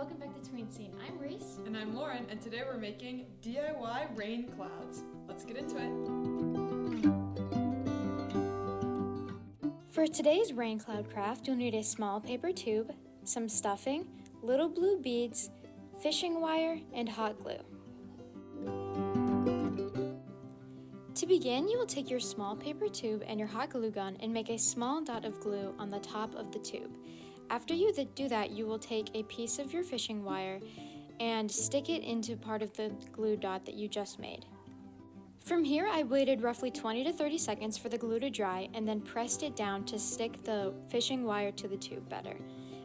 welcome back to Tween Scene. I'm Reese. And I'm Lauren, and today we're making DIY rain clouds. Let's get into it. For today's rain cloud craft, you'll need a small paper tube, some stuffing, little blue beads, fishing wire, and hot glue. To begin, you will take your small paper tube and your hot glue gun and make a small dot of glue on the top of the tube. After you do that, you will take a piece of your fishing wire and stick it into part of the glue dot that you just made. From here, I waited roughly 20 to 30 seconds for the glue to dry and then pressed it down to stick the fishing wire to the tube better.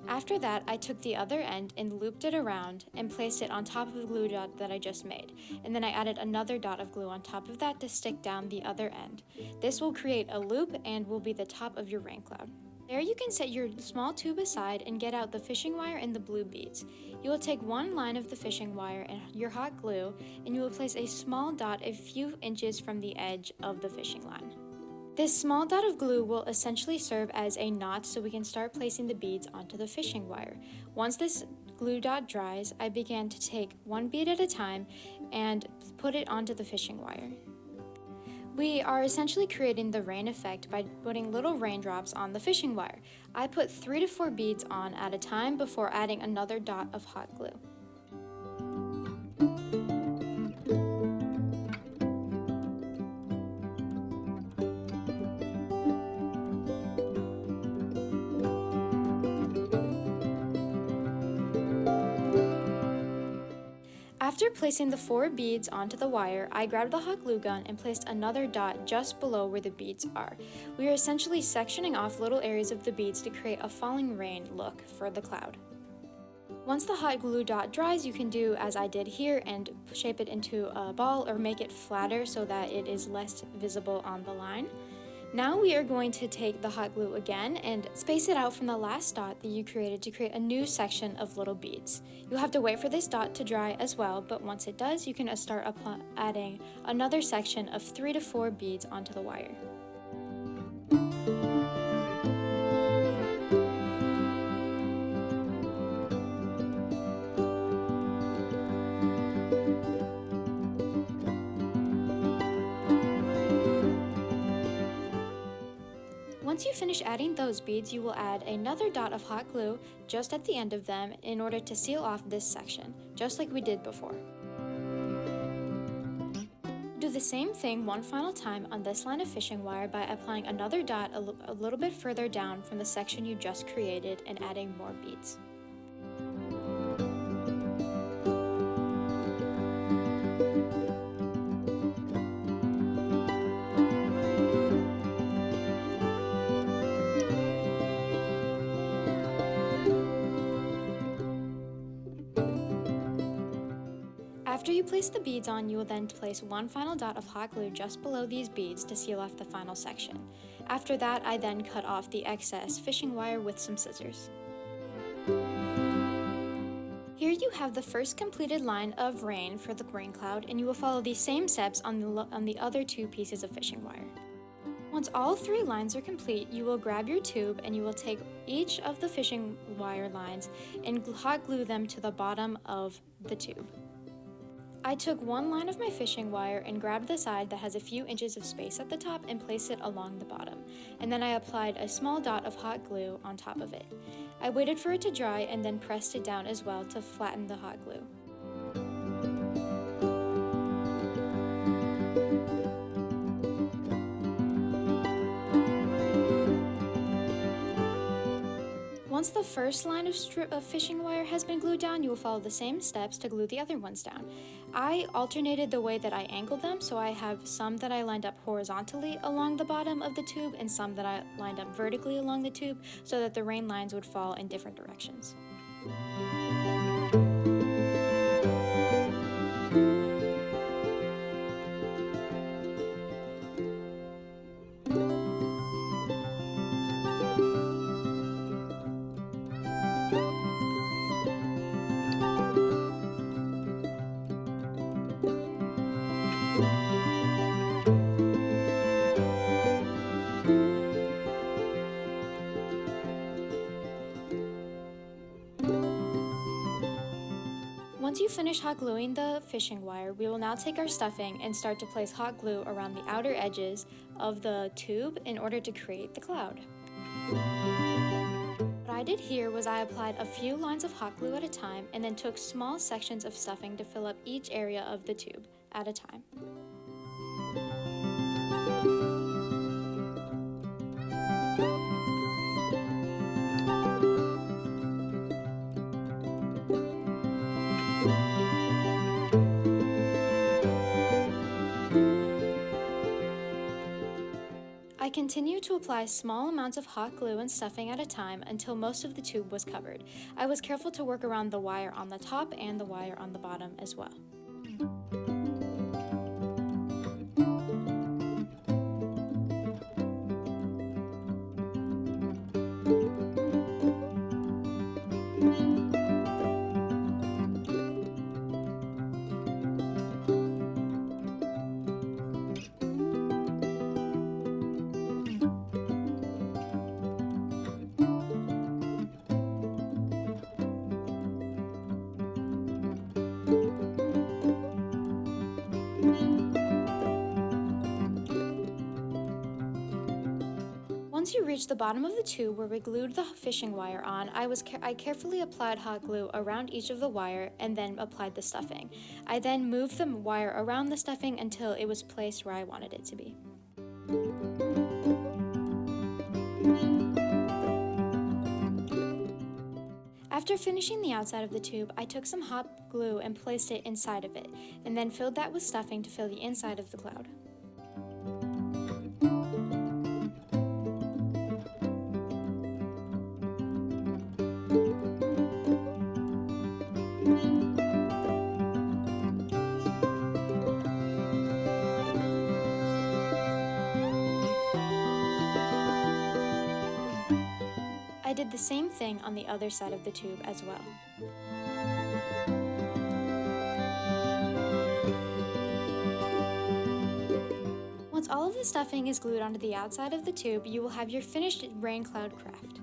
After that, I took the other end and looped it around and placed it on top of the glue dot that I just made. And then I added another dot of glue on top of that to stick down the other end. This will create a loop and will be the top of your rain cloud. There you can set your small tube aside and get out the fishing wire and the blue beads. You will take one line of the fishing wire and your hot glue, and you will place a small dot a few inches from the edge of the fishing line. This small dot of glue will essentially serve as a knot so we can start placing the beads onto the fishing wire. Once this glue dot dries, I began to take one bead at a time and put it onto the fishing wire. We are essentially creating the rain effect by putting little raindrops on the fishing wire. I put 3 to 4 beads on at a time before adding another dot of hot glue. After placing the 4 beads onto the wire, I grabbed the hot glue gun and placed another dot just below where the beads are. We are essentially sectioning off little areas of the beads to create a falling rain look for the cloud. Once the hot glue dot dries, you can do as I did here and shape it into a ball or make it flatter so that it is less visible on the line. Now we are going to take the hot glue again and space it out from the last dot that you created to create a new section of little beads. You'll have to wait for this dot to dry as well, but once it does, you can start adding another section of 3 to 4 beads onto the wire. Once you finish adding those beads, you will add another dot of hot glue just at the end of them in order to seal off this section, just like we did before. Do the same thing one final time on this line of fishing wire by applying another dot a little bit further down from the section you just created and adding more beads. After you place the beads on, you will then place one final dot of hot glue just below these beads to seal off the final section. After that, I then cut off the excess fishing wire with some scissors. Here you have the first completed line of rain for the rain cloud, and you will follow the same steps on the other 2 pieces of fishing wire. Once all 3 lines are complete, you will grab your tube and you will take each of the fishing wire lines and hot glue them to the bottom of the tube. I took one line of my fishing wire and grabbed the side that has a few inches of space at the top and placed it along the bottom, and then I applied a small dot of hot glue on top of it. I waited for it to dry and then pressed it down as well to flatten the hot glue. Once the first line of strip of fishing wire has been glued down, you will follow the same steps to glue the other ones down. I alternated the way that I angled them, so I have some that I lined up horizontally along the bottom of the tube and some that I lined up vertically along the tube so that the rain lines would fall in different directions. Once you finish hot gluing the fishing wire, we will now take our stuffing and start to place hot glue around the outer edges of the tube in order to create the cloud. What I did here was I applied a few lines of hot glue at a time and then took small sections of stuffing to fill up each area of the tube at a time. I continued to apply small amounts of hot glue and stuffing at a time until most of the tube was covered. I was careful to work around the wire on the top and the wire on the bottom as well. Once you reach the bottom of the tube where we glued the fishing wire on, I carefully applied hot glue around each of the wire and then applied the stuffing. I then moved the wire around the stuffing until it was placed where I wanted it to be. After finishing the outside of the tube, I took some hot glue and placed it inside of it, and then filled that with stuffing to fill the inside of the cloud. I did the same thing on the other side of the tube as well. Once all of the stuffing is glued onto the outside of the tube, you will have your finished rain cloud craft.